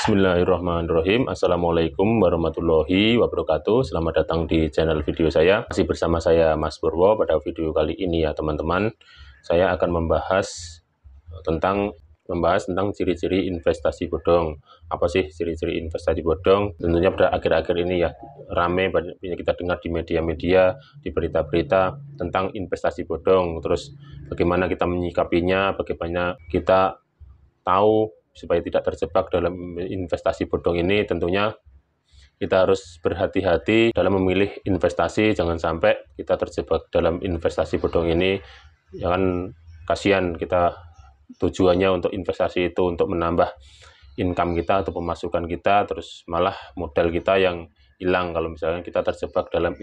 Bismillahirrahmanirrahim. Assalamualaikum warahmatullahi wabarakatuh. Selamat datang di channel video saya. Masih bersama saya Mas Purwo. Pada video kali ini ya teman-teman, saya akan membahas tentang ciri-ciri investasi bodong. Apa sih ciri-ciri investasi bodong? Tentunya pada akhir-akhir ini ya rame banyak kita dengar di media-media, di berita-berita tentang investasi bodong. Terus bagaimana kita menyikapinya, bagaimana kita tahu supaya tidak terjebak dalam investasi bodong ini. Tentunya kita harus berhati-hati dalam memilih investasi, jangan sampai kita terjebak dalam investasi bodong ini. Jangan, kasihan kita, tujuannya untuk investasi itu untuk menambah income kita atau pemasukan kita, terus malah modal kita yang hilang kalau misalnya kita terjebak dalam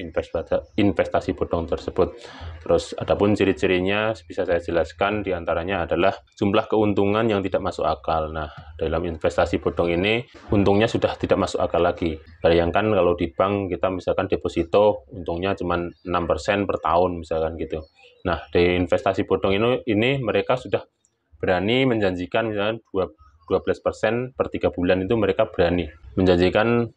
investasi bodong tersebut. Terus adapun ciri-cirinya bisa saya jelaskan, diantaranya adalah jumlah keuntungan yang tidak masuk akal. Nah, dalam investasi bodong ini untungnya sudah tidak masuk akal lagi. Bayangkan kalau di bank kita misalkan deposito untungnya cuma 6% per tahun misalkan gitu. Nah, di investasi bodong ini mereka sudah berani menjanjikan misalkan 12% per 3 bulan, itu mereka berani menjanjikan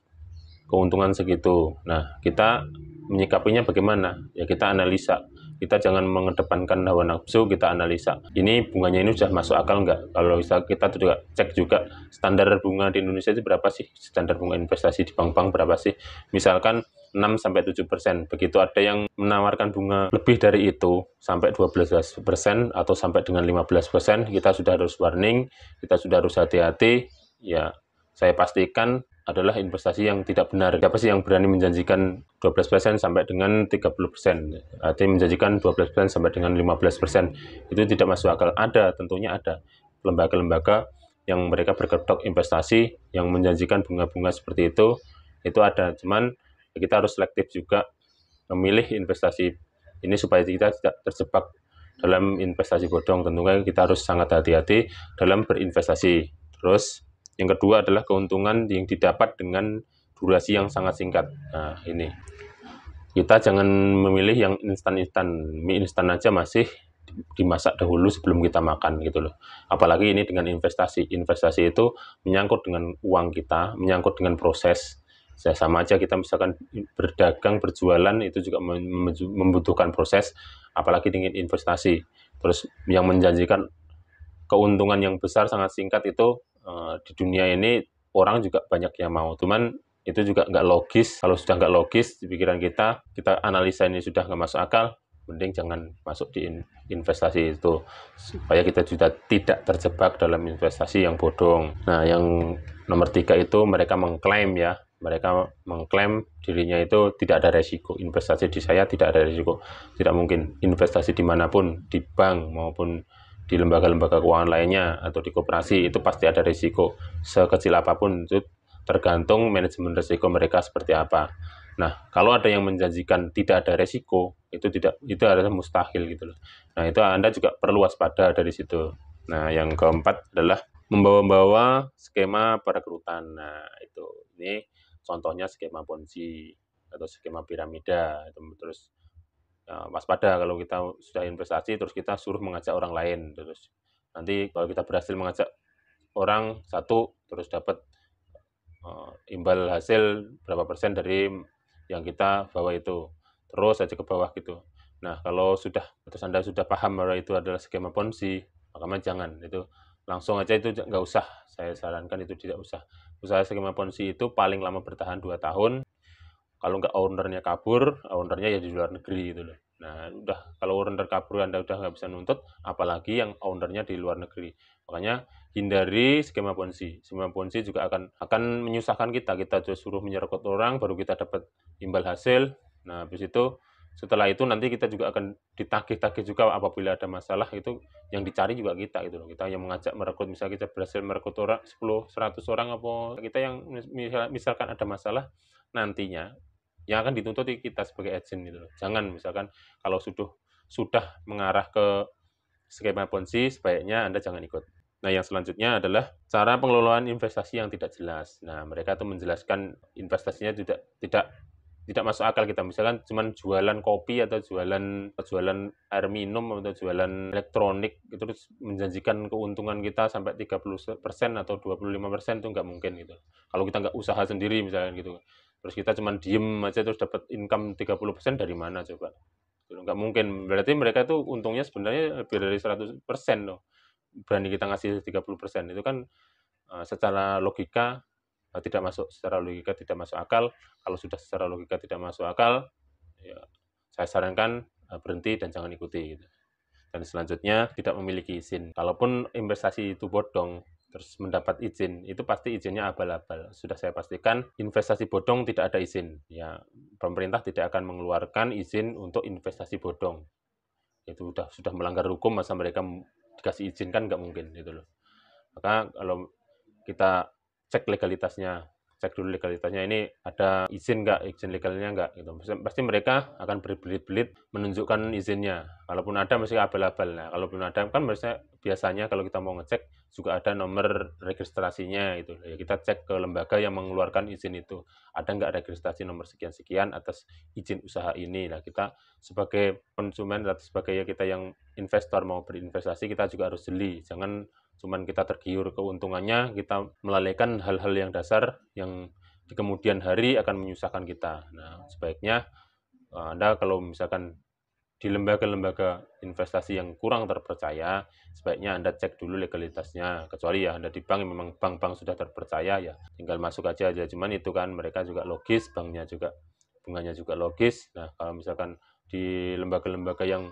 keuntungan segitu. Nah, kita menyikapinya bagaimana? Ya kita analisa. Kita jangan mengedepankan hawa nafsu, kita analisa. Ini bunganya ini sudah masuk akal nggak? Kalau kita juga cek juga standar bunga di Indonesia itu berapa sih? Standar bunga investasi di bank-bank berapa sih? Misalkan 6-7%. Begitu ada yang menawarkan bunga lebih dari itu, sampai 12% atau sampai dengan 15%, kita sudah harus warning, kita sudah harus hati-hati. Ya, saya pastikan adalah investasi yang tidak benar. Siapa sih yang berani menjanjikan 12% sampai dengan 30%? Artinya menjanjikan 12% sampai dengan 15%. Itu tidak masuk akal. Ada, tentunya ada lembaga-lembaga yang mereka berkedok investasi yang menjanjikan bunga-bunga seperti itu ada. Cuman kita harus selektif juga memilih investasi ini supaya kita tidak terjebak dalam investasi bodong. Tentunya kita harus sangat hati-hati dalam berinvestasi. Terus yang kedua adalah keuntungan yang didapat dengan durasi yang sangat singkat. Nah, ini kita jangan memilih yang instan-instan. Mie instan aja masih dimasak dahulu sebelum kita makan gitu loh. Apalagi ini dengan investasi. Investasi itu menyangkut dengan uang kita, menyangkut dengan proses. Sama aja kita misalkan berdagang, berjualan, itu juga membutuhkan proses, apalagi dengan investasi. Terus yang menjanjikan keuntungan yang besar sangat singkat itu di dunia ini orang juga banyak yang mau. Cuman itu juga nggak logis. Kalau sudah nggak logis di pikiran kita analisa ini sudah nggak masuk akal, mending jangan masuk di investasi itu, supaya kita juga tidak terjebak dalam investasi yang bodong. Nah, yang nomor 3 itu mereka mengklaim dirinya itu tidak ada resiko. Investasi di saya tidak ada resiko. Tidak mungkin. Investasi dimanapun, di bank maupun di lembaga-lembaga keuangan lainnya atau di koperasi, itu pasti ada risiko sekecil apapun. Itu tergantung manajemen risiko mereka seperti apa. Nah, kalau ada yang menjanjikan tidak ada risiko, itu adalah mustahil gitu loh. Nah, itu Anda juga perlu waspada dari situ. Nah, yang keempat adalah membawa-bawa skema perekrutan. Nah, ini contohnya skema Ponzi atau skema piramida. Terus waspada kalau kita sudah investasi terus kita suruh mengajak orang lain, terus nanti kalau kita berhasil mengajak orang satu terus dapat imbal hasil berapa persen dari yang kita bawa itu, terus saja ke bawah gitu. Nah, kalau Anda sudah paham bahwa itu adalah skema Ponzi, maka jangan, itu langsung aja, itu nggak usah, saya sarankan itu tidak usah. Usaha skema Ponzi itu paling lama bertahan 2 tahun. Kalau nggak ownernya kabur, ownernya ya di luar negeri gitu loh. Nah, kalau owner kabur, Anda udah nggak bisa nuntut, apalagi yang ownernya di luar negeri. Makanya hindari skema Ponzi. Skema Ponzi juga akan menyusahkan kita. Kita suruh menyerokot orang, baru kita dapat imbal hasil. Nah, habis itu, setelah itu nanti kita juga akan ditagih-tagih juga apabila ada masalah. Itu yang dicari juga kita gitu loh. Kita yang merekrut, misalnya kita berhasil merekrut orang 10, 100 orang, apa kita yang misalkan ada masalah, nantinya yang akan dituntut kita sebagai agent gitu loh. Jangan misalkan kalau sudah mengarah ke skema Ponzi, sebaiknya Anda jangan ikut. Nah, yang selanjutnya adalah cara pengelolaan investasi yang tidak jelas. Nah, mereka tuh menjelaskan investasinya tidak tidak masuk akal kita. Misalkan cuman jualan kopi atau jualan air minum atau jualan elektronik, itu terus menjanjikan keuntungan kita sampai 30% atau 25% itu nggak mungkin gitu. Kalau kita nggak usaha sendiri misalnya gitu. Terus kita cuman diem aja terus dapat income 30% dari mana coba? Gitu, nggak mungkin. Berarti mereka itu untungnya sebenarnya lebih dari 100% loh. Berani kita ngasih 30%. Itu kan secara logika tidak masuk akal. Kalau sudah secara logika tidak masuk akal, ya saya sarankan berhenti dan jangan ikuti gitu. Dan selanjutnya tidak memiliki izin. Kalaupun investasi itu bodong, terus mendapat izin, itu pasti izinnya abal-abal. Sudah saya pastikan investasi bodong tidak ada izin. Ya, pemerintah tidak akan mengeluarkan izin untuk investasi bodong. Itu sudah melanggar hukum, masa mereka dikasih izin kan nggak mungkin gitu loh. Maka kalau kita cek legalitasnya, cek dulu legalitasnya, ini ada izin nggak, izin legalnya nggak gitu. Pasti mereka akan berbelit-belit menunjukkan izinnya. Kalaupun ada mesti abal-abal. Nah, kalaupun ada kan biasanya kalau kita mau ngecek juga ada nomor registrasinya itu. Ya kita cek ke lembaga yang mengeluarkan izin itu. Ada nggak registrasi nomor sekian-sekian atas izin usaha ini. Nah, kita sebagai konsumen atau sebagai kita yang investor mau berinvestasi, kita juga harus jeli. Jangan cuman kita tergiur keuntungannya, kita melalaikan hal-hal yang dasar yang di kemudian hari akan menyusahkan kita. Nah, sebaiknya Anda kalau misalkan di lembaga-lembaga investasi yang kurang terpercaya, sebaiknya Anda cek dulu legalitasnya. Kecuali ya Anda di bank, memang bank-bank sudah terpercaya, ya tinggal masuk aja. Cuman itu kan mereka juga logis, banknya juga, bunganya juga logis. Nah, kalau misalkan di lembaga-lembaga yang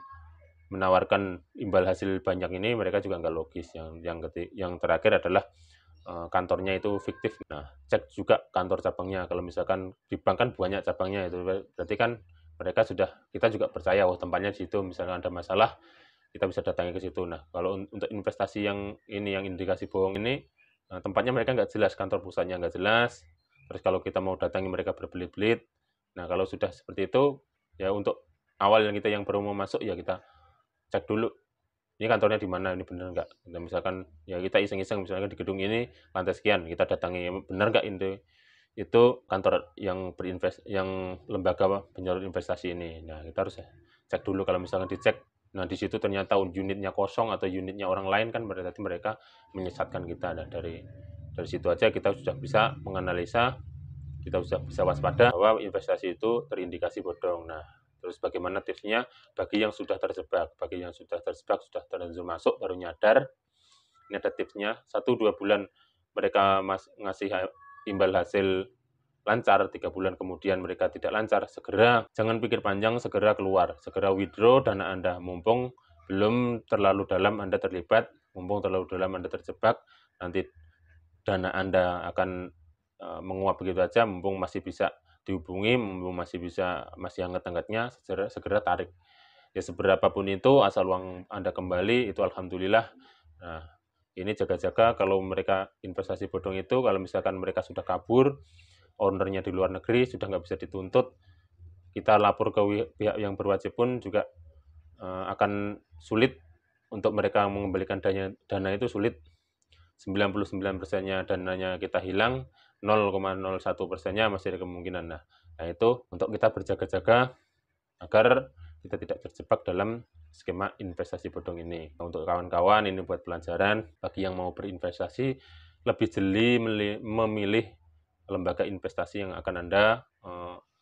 menawarkan imbal hasil banyak ini, mereka juga nggak logis. Yang terakhir adalah kantornya itu fiktif. Nah, cek juga kantor cabangnya. Kalau misalkan di bank kan banyak cabangnya, itu berarti kan kita juga percaya, oh tempatnya di situ. Misalkan ada masalah, kita bisa datangi ke situ. Nah, kalau untuk investasi yang indikasi bohong ini, tempatnya mereka nggak jelas, kantor pusatnya nggak jelas. Terus kalau kita mau datangi mereka berbelit-belit. Nah, kalau sudah seperti itu, ya untuk awal yang baru mau masuk, ya kita cek dulu ini kantornya di mana, ini benar nggak. Nah, misalkan ya kita iseng-iseng misalkan di gedung ini lantai sekian, kita datangi, benar nggak itu kantor yang lembaga penyalur investasi ini. Nah, kita harus cek dulu. Kalau misalkan dicek, nah di situ ternyata unitnya kosong atau unitnya orang lain, kan berarti mereka menyesatkan kita. Nah, dari situ aja kita sudah bisa menganalisa, kita sudah bisa waspada bahwa investasi itu terindikasi bodong. Nah, terus bagaimana tipsnya bagi yang sudah terjebak? Bagi yang sudah terjebak, sudah terlanjur masuk, baru nyadar, ini ada tipsnya. 1-2 bulan mereka ngasih imbal hasil lancar, 3 bulan kemudian mereka tidak lancar, segera, jangan pikir panjang, segera keluar, segera withdraw dana Anda, mumpung belum terlalu dalam Anda terlibat, mumpung terlalu dalam Anda terjebak, nanti dana Anda akan menguap begitu aja, mumpung masih bisa dihubungi, mumpung masih hangat-hangatnya, segera tarik. Ya seberapapun itu, asal uang Anda kembali, itu alhamdulillah. Nah, ini jaga-jaga kalau mereka investasi bodong itu, kalau misalkan mereka sudah kabur, ownernya di luar negeri, sudah nggak bisa dituntut, kita lapor ke pihak yang berwajib pun juga akan sulit untuk mereka mengembalikan dana itu, sulit. 99%-nya dananya kita hilang, 0,01%-nya masih ada kemungkinan. Nah, itu untuk kita berjaga-jaga agar kita tidak terjebak dalam skema investasi bodong ini. Untuk kawan-kawan, ini buat pelajaran bagi yang mau berinvestasi, lebih jeli memilih lembaga investasi yang akan Anda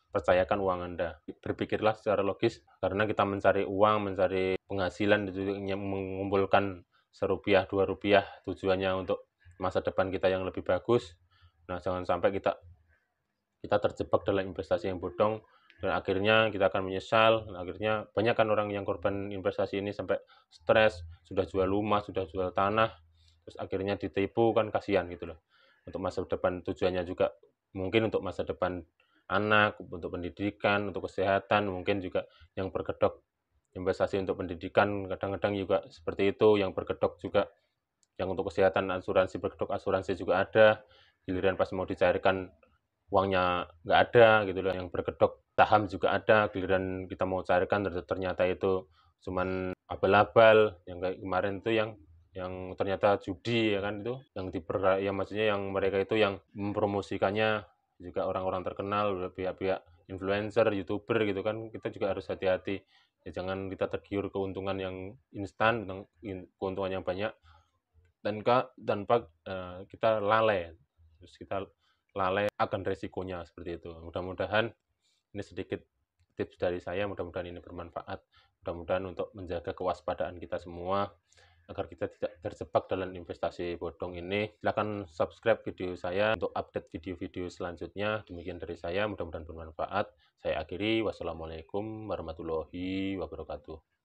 percayakan uang Anda. Berpikirlah secara logis, karena kita mencari uang, mencari penghasilan, mengumpulkan Rp1, Rp2, tujuannya untuk masa depan kita yang lebih bagus. Nah, jangan sampai kita terjebak dalam investasi yang bodong, dan akhirnya kita akan menyesal. Dan akhirnya banyak kan orang yang korban investasi ini sampai stres, sudah jual rumah, sudah jual tanah, terus akhirnya ditipu, kan kasihan gitu loh. Untuk masa depan, tujuannya juga mungkin untuk masa depan anak, untuk pendidikan, untuk kesehatan, mungkin juga yang berkedok investasi untuk pendidikan, kadang-kadang juga seperti itu, yang berkedok juga yang untuk kesehatan, asuransi, berkedok asuransi juga ada, giliran pas mau dicairkan uangnya nggak ada gitu loh. Yang berkedok saham juga ada, giliran kita mau cairkan ternyata itu cuman abal-abal. Yang kayak kemarin itu yang ternyata judi, ya kan, itu yang maksudnya yang mereka itu yang mempromosikannya juga orang-orang terkenal, pihak-pihak influencer, YouTuber gitu kan, kita juga harus hati-hati. Ya jangan kita tergiur keuntungan yang instan, keuntungan yang banyak, dan tanpa kita lalai. Terus kita lalai akan resikonya seperti itu. Mudah-mudahan ini sedikit tips dari saya, mudah-mudahan ini bermanfaat. Mudah-mudahan untuk menjaga kewaspadaan kita semua agar kita tidak terjebak dalam investasi bodong ini. Silahkan subscribe video saya untuk update video-video selanjutnya. Demikian dari saya, mudah-mudahan bermanfaat. Saya akhiri, wassalamualaikum warahmatullahi wabarakatuh.